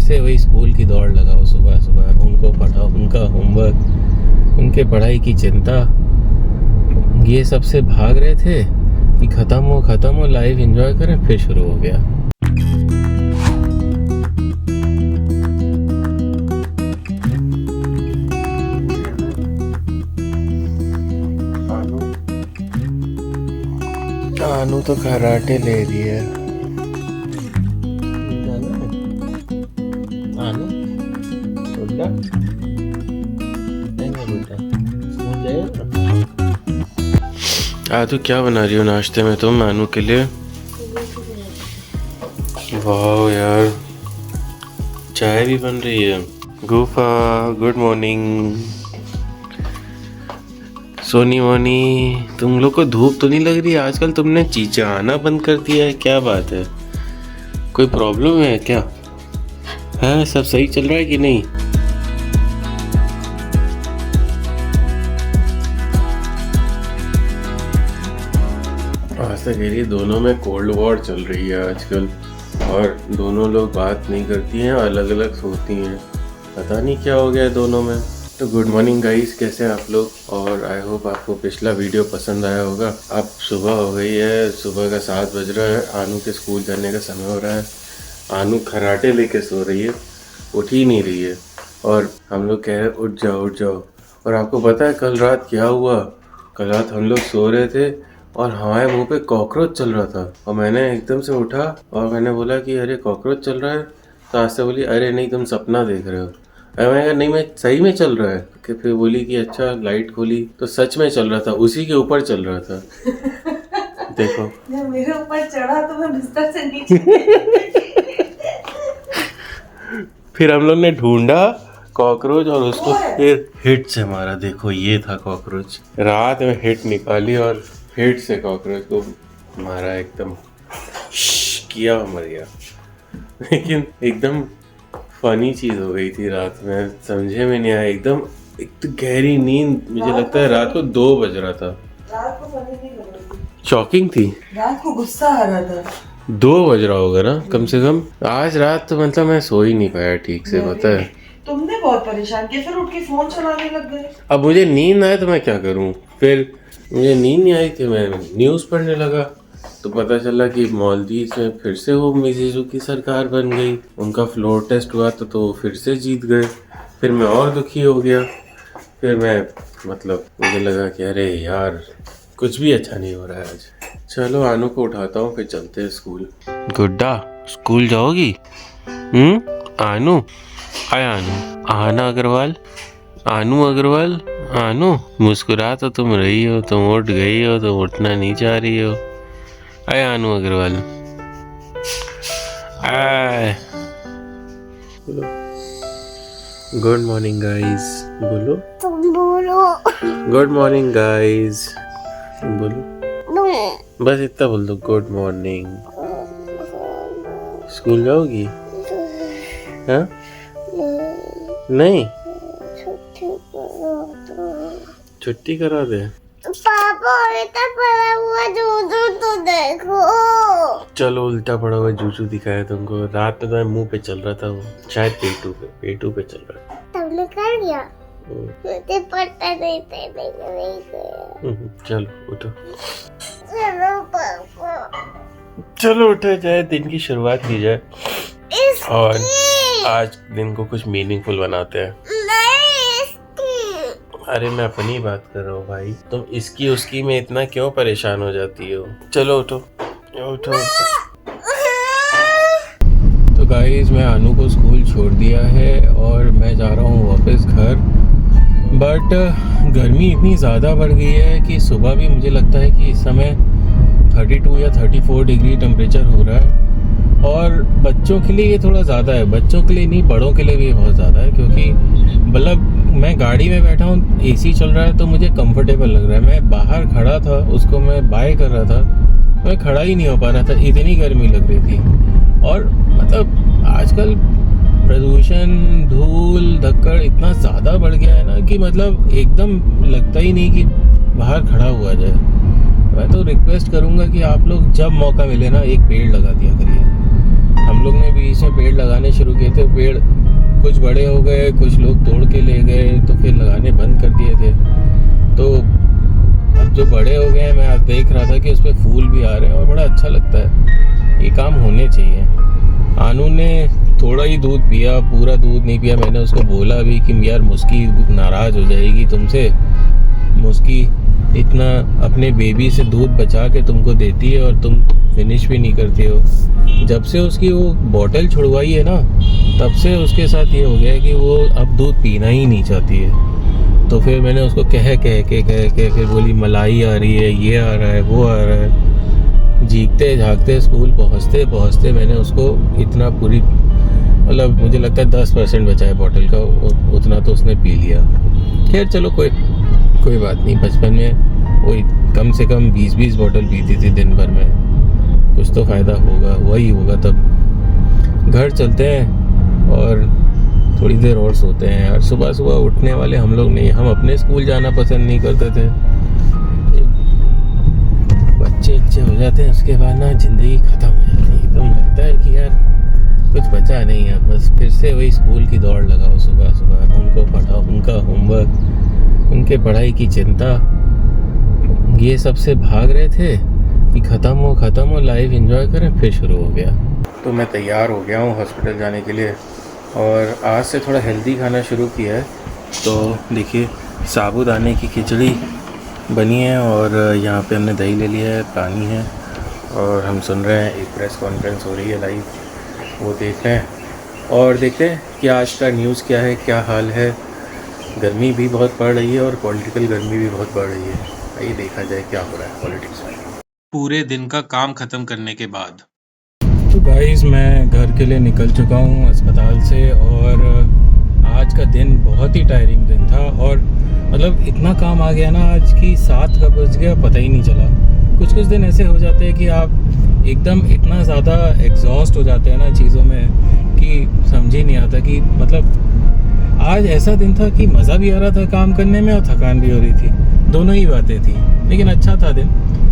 से वही स्कूल की दौड़ लगाओ, सुबह सुबह उनको पढ़ाओ, उनका होमवर्क, उनके पढ़ाई की चिंता, ये सबसे भाग रहे थे कि ख़त्म हो लाइफ एंजॉय करें। फिर शुरू हो गया। आनू तो कराटे ले रही है। आनू बेटा, स्कूल जाएगा? तो क्या बना रही हो नाश्ते में तुम आनू के लिए? वाह यार, चाय भी बन रही है। गुफा गुड मॉर्निंग। सोनी मोनी, तुम लोग को धूप तो नहीं लग रही आजकल? तुमने चिचियाना बंद कर दिया है, क्या बात है? कोई प्रॉब्लम है क्या? है सब सही चल रहा है कि नहीं? आज तक ये दोनों में कोल्ड वॉर चल रही है आजकल, और दोनों लोग बात नहीं करती हैं, अलग अलग सोती हैं। पता नहीं क्या हो गया है दोनों में। तो गुड मॉर्निंग गाइस, कैसे हैं आप लोग? और आई होप आपको पिछला वीडियो पसंद आया होगा। अब सुबह हो गई है, सुबह का 7 बज रहा है, आनू के स्कूल जाने का समय हो रहा है। आनू खराटे लेके सो रही है, उठ ही नहीं रही है, और हम लोग कह रहे हैं उठ जाओ उठ जाओ। और आपको पता है कल रात क्या हुआ? कल रात हम लोग सो रहे थे और हमारे मुंह पे कॉकरोच चल रहा था, और मैंने एकदम से उठा और मैंने बोला कि अरे कॉकरोच चल रहा है। तो आज से बोली अरे नहीं तुम सपना देख रहे हो। मैंने कहा नहीं मैं सही में चल रहा है। कि फिर बोली कि अच्छा, लाइट खोली तो सच में चल रहा था, उसी के ऊपर चल रहा था। देखो जब मेरे ऊपर चढ़ा तो मैं बिस्तर से नीचे फिर हम लोग ने ढूंढा कॉकरोच और उसको फिर हिट से मारा। देखो ये था कॉकरोच, रात में हिट निकाली और हिट से कॉकरोच को मारा, एकदम किया मर गया। लेकिन एकदम फनी चीज हो गई थी रात में, समझे में नहीं आया। एकदम एक तो गहरी नींद, मुझे लगता है रात को 2 बज रहा था। रात को फनी नहीं लग रही थी, शॉकिंग थी। रात को गुस्सा आ रहा था। 2 बज रहा होगा ना कम से कम। आज रात तो मतलब मैं सो ही नहीं पाया ठीक से, पता है। तुमने बहुत परेशान किया, फिर उठ के फोन चलाने लग गए। अब मुझे नींद आए तो मैं क्या करूं? फिर मुझे नींद नहीं आई थी, मैं न्यूज़ पढ़ने लगा तो पता चला कि मालदीव में फिर से वो मिज़िज़ू की सरकार बन गई। उनका फ्लोर टेस्ट हुआ तो वो फिर से जीत गए। फिर मैं और दुखी हो गया। फिर मैं मतलब मुझे लगा कि अरे यार कुछ भी अच्छा नहीं हो रहा है आज। चलो आनू को उठाता हूँ, फिर चलते हैं स्कूल। गुड्डा स्कूल जाओगी? आनू, हाय आनू, आना अग्रवाल, आनू अग्रवाल, आनू मुस्कुरा तो तुम रही हो, तुम उठ गई हो, तुम उठना नहीं चाह रही हो। आय आनू अग्रवाल, आय बोलो गुड मॉर्निंग गाइस, बोलो तुम बोलो गुड मॉर्निंग गाइस, बोलो बस इतना बोल दो, गुड मॉर्निंग। स्कूल जाओगी? हाँ नहीं, छुट्टी करा दे। पापा उल्टा पड़ा हुआ जूजू तो देखो। चलो उल्टा पड़ा हुआ जूजू दिखाया तुमको। रात में तो मुंह पे चल रहा था वो, शायद पेटू पे चल रहा था। तुमने कर दिया? मुझे पता नहीं था, मैंने नहीं किया। चलो उठो, चलो पापा, चलो उठा जाए, दिन की शुरुआत की जाए और आज दिन को कुछ मीनिंगफुल बनाते हैं। अरे मैं अपनी बात कर रहा हूँ भाई, तुम इसकी उसकी में इतना क्यों परेशान हो जाती हो? चलो उठो उठो। तो गाइस मैं आनू को स्कूल छोड़ दिया है और मैं जा रहा हूँ वापस घर। बट गर्मी इतनी ज़्यादा बढ़ गई है कि सुबह भी मुझे लगता है कि इस समय 32 या 34 डिग्री टेम्परेचर हो रहा है। और बच्चों के लिए ये थोड़ा ज़्यादा है, बच्चों के लिए नहीं बड़ों के लिए भी बहुत ज़्यादा है, क्योंकि मतलब मैं गाड़ी में बैठा हूँ, एसी चल रहा है तो मुझे कंफर्टेबल लग रहा है। मैं बाहर खड़ा था, उसको मैं बाय कर रहा था, मैं खड़ा ही नहीं हो पा रहा था, इतनी गर्मी लग रही थी। और मतलब आजकल प्रदूषण, धूल, धक्कड़ इतना ज़्यादा बढ़ गया है ना कि मतलब एकदम लगता ही नहीं कि बाहर खड़ा हुआ जाए। मैं तो रिक्वेस्ट करूँगा कि आप लोग जब मौका मिले ना एक पेड़ लगा दिया करिए। हम लोग ने बीच में पेड़ पेड़ लगाने शुरू किए थे, पेड़ कुछ बड़े हो गए, कुछ लोग तोड़ के ले गए, तो फिर लगाने बंद कर दिए थे। तो अब जो बड़े हो गए हैं, मैं आज देख रहा था कि उस पर फूल भी आ रहे हैं और बड़ा अच्छा लगता है। ये काम होने चाहिए। आनू ने थोड़ा ही दूध पिया, पूरा दूध नहीं पिया। मैंने उसको बोला भी कि यार मुस्की नाराज़ हो जाएगी तुमसे, मुस्की इतना अपने बेबी से दूध बचा के तुमको देती है और तुम फिनिश भी नहीं करते हो। जब से उसकी वो बॉटल छुड़वाई है ना, तब से उसके साथ ये हो गया है कि वो अब दूध पीना ही नहीं चाहती है। तो फिर मैंने उसको कह के फिर बोली मलाई आ रही है, ये आ रहा है, वो आ रहा है। जीतते झागते स्कूल पहुँचते मैंने उसको इतना पूरी, मतलब मुझे लगता है 10% बचा है बॉटल का, उतना तो उसने पी लिया। खैर चलो कोई बात नहीं। बचपन में वो कम से कम 20-20 बॉटल पीती थी दिन भर में, कुछ तो फ़ायदा होगा, वही होगा तब। घर चलते हैं और थोड़ी देर और सोते हैं यार। सुबह उठने वाले हम लोग नहीं, हम अपने स्कूल जाना पसंद नहीं करते थे। बच्चे अच्छे हो जाते हैं उसके बाद ना ज़िंदगी ख़त्म हो जाती है। एकदम लगता है कि यार कुछ बचा नहीं है, बस फिर से वही स्कूल की दौड़ लगाओ। सुबह उनको पढ़ाओ, उनका होमवर्क, उनके पढ़ाई की चिंता, ये सब से भाग रहे थे कि ख़त्म हो लाइफ एंजॉय करें। फिर शुरू हो गया। तो मैं तैयार हो गया हूँ हॉस्पिटल जाने के लिए और आज से थोड़ा हेल्दी खाना शुरू किया है। तो देखिए साबूदाने की खिचड़ी बनी है और यहाँ पे हमने दही ले लिया है, पानी है और हम सुन रहे हैं एक प्रेस कॉन्फ्रेंस हो रही है लाइव, वो देख रहे हैं और देखते हैं कि आज का न्यूज़ क्या है, क्या हाल है। गर्मी भी बहुत बढ़ रही है और पॉलिटिकल गर्मी भी बहुत बढ़ रही है। आइए देखा जाए क्या हो रहा है पॉलिटिक्स में। पूरे दिन का काम ख़त्म करने के बाद तो गाइस मैं घर के लिए निकल चुका हूँ अस्पताल से और आज का दिन बहुत ही टायरिंग दिन था और मतलब इतना काम आ गया ना आज की 7 कब बज गया पता ही नहीं चला। कुछ दिन ऐसे हो जाते हैं कि आप एकदम इतना ज़्यादा एग्जॉस्ट हो जाते हैं ना चीज़ों में कि समझ ही नहीं आता कि मतलब आज ऐसा दिन था कि मज़ा भी आ रहा था काम करने में और थकान भी हो रही थी, दोनों ही बातें थी। लेकिन अच्छा था दिन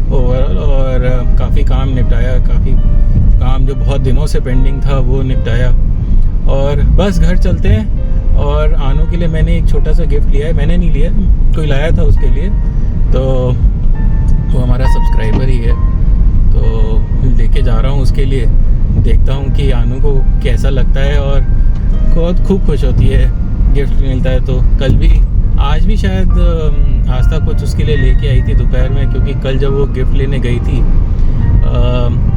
ओवरऑल और काफ़ी काम निपटाया, काफ़ी काम जो बहुत दिनों से पेंडिंग था वो निपटाया और बस घर चलते हैं। और आनू के लिए मैंने एक छोटा सा गिफ्ट लिया है, मैंने नहीं लिया, कोई लाया था उसके लिए, तो वो हमारा सब्सक्राइबर ही है तो लेके जा रहा हूँ उसके लिए। देखता हूँ कि आनू को कैसा लगता है और बहुत खूब खुश होती है गिफ्ट मिलता है। तो कल भी, आज भी शायद आस्था कुछ उसके लिए लेके आई थी दोपहर में, क्योंकि कल जब वो गिफ्ट लेने गई थी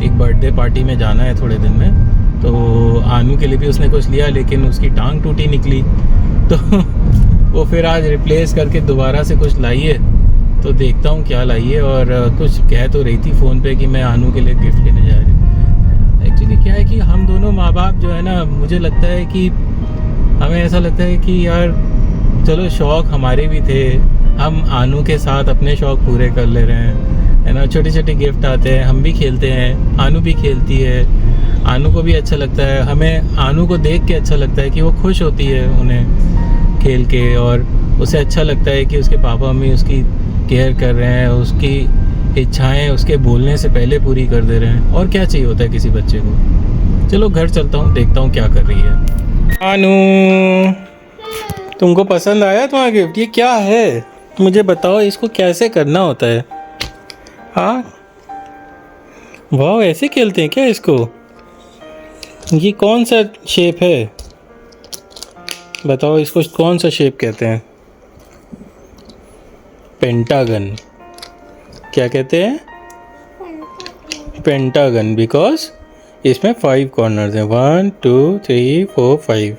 एक बर्थडे पार्टी में जाना है थोड़े दिन में, तो आनू के लिए भी उसने कुछ लिया लेकिन उसकी टांग टूटी निकली तो वो फिर आज रिप्लेस करके दोबारा से कुछ लाई है। तो देखता हूँ क्या लाई है और कुछ कह तो रही थी फ़ोन पे कि मैं आनू के लिए गिफ्ट लेने जा रही हूँ। एक्चुअली क्या है कि हम दोनों माँ बाप जो है ना, मुझे लगता है कि हमें ऐसा लगता है कि यार चलो शौक़ हमारे भी थे, हम आनू के साथ अपने शौक़ पूरे कर ले रहे हैं, है ना। छोटे छोटे गिफ्ट आते हैं, हम भी खेलते हैं, आनू भी खेलती है, आनू को भी अच्छा लगता है, हमें आनू को देख के अच्छा लगता है कि वो खुश होती है उन्हें खेल के और उसे अच्छा लगता है कि उसके पापा मम्मी उसकी केयर कर रहे हैं, उसकी इच्छाएं उसके बोलने से पहले पूरी कर दे रहे हैं। और क्या चाहिए होता है किसी बच्चे को। चलो घर चलता हूँ, देखता हूँ क्या कर रही है। आनू तुमको पसंद आया तुम्हारा गिफ्ट? ये क्या है मुझे बताओ, इसको कैसे करना होता है? हाँ वाह, ऐसे खेलते हैं क्या इसको? ये कौन सा शेप है बताओ, इसको कौन सा शेप कहते हैं? पेंटागन। क्या कहते हैं? पेंटागन, बिकॉज इसमें 5 कॉर्नर्स हैं, 1 2 3 4 5।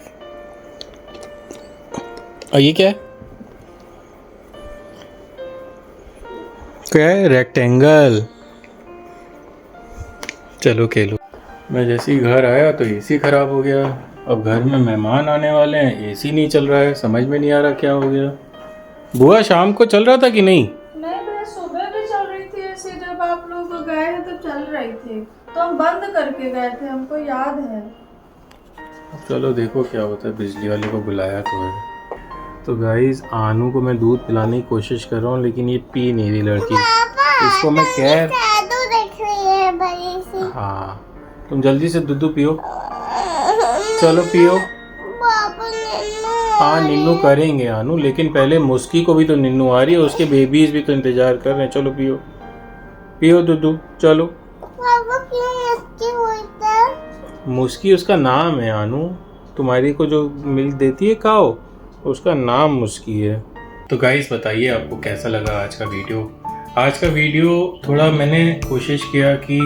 और ये क्या है? क्या है? रेक्टेंगल। चलो खेलो। मैं जैसे ही घर आया तो एसी ख़राब हो गया। अब घर में मेहमान आने वाले हैं, एसी नहीं चल रहा है, समझ में नहीं आ रहा क्या हो गया। बुआ शाम को चल रहा था कि नहीं? नहीं भैया, सुबह भी चल रही थी ऐसे, जब आप लोग गए हैं तब चल रही थी, तो हम बंद करके गए थे, हमको याद है। चलो देखो क्या होता है, बिजली वाले को बुलाया तो है। तो गाइस आनू को मैं दूध पिलाने की कोशिश कर रहा हूँ लेकिन ये पी नहीं रही लड़की। इसको मैं शैडो देख रही है बड़ी सी। हाँ तुम जल्दी से दूध पियो। चलो पियो। पापा नन्नू हाँ निन्नू करेंगे आनू, लेकिन पहले मुस्की को भी तो निन्नू आ रही है, उसके बेबीज भी तो इंतजार कर रहे हैं। चलो पियो पियो दूधू चलो। पापा क्यों मस्ती बोलता है? मुस्की उसका नाम है आनू, तुम्हारी को जो मिल्क देती है काओ, उसका नाम मुस्की है। तो गाइस बताइए आपको कैसा लगा आज का वीडियो। आज का वीडियो थोड़ा मैंने कोशिश किया कि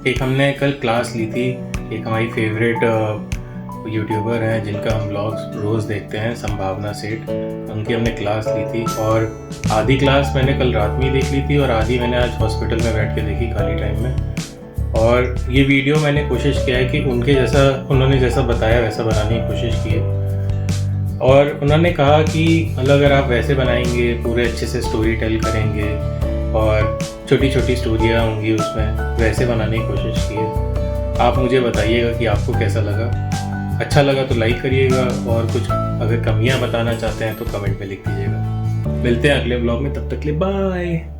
एक हमने कल क्लास ली थी, एक हमारी फेवरेट यूट्यूबर हैं जिनका हम व्लॉग्स रोज़ देखते हैं, संभावना सेठ, उनकी हमने क्लास ली थी। और आधी क्लास मैंने कल रात में ही देख ली थी और आधी मैंने आज हॉस्पिटल में बैठ के देखी खाली टाइम में। और ये वीडियो मैंने कोशिश किया है कि उनके जैसा, उन्होंने जैसा बताया वैसा बनाने की कोशिश की है। और उन्होंने कहा कि मतलब अगर आप वैसे बनाएंगे, पूरे अच्छे से स्टोरी टेल करेंगे और छोटी छोटी स्टोरियाँ होंगी उसमें, वैसे बनाने की कोशिश की है। आप मुझे बताइएगा कि आपको कैसा लगा। अच्छा लगा तो लाइक करिएगा और कुछ अगर कमियां बताना चाहते हैं तो कमेंट में लिख दीजिएगा। मिलते हैं अगले ब्लॉग में, तब तक के लिए बाय।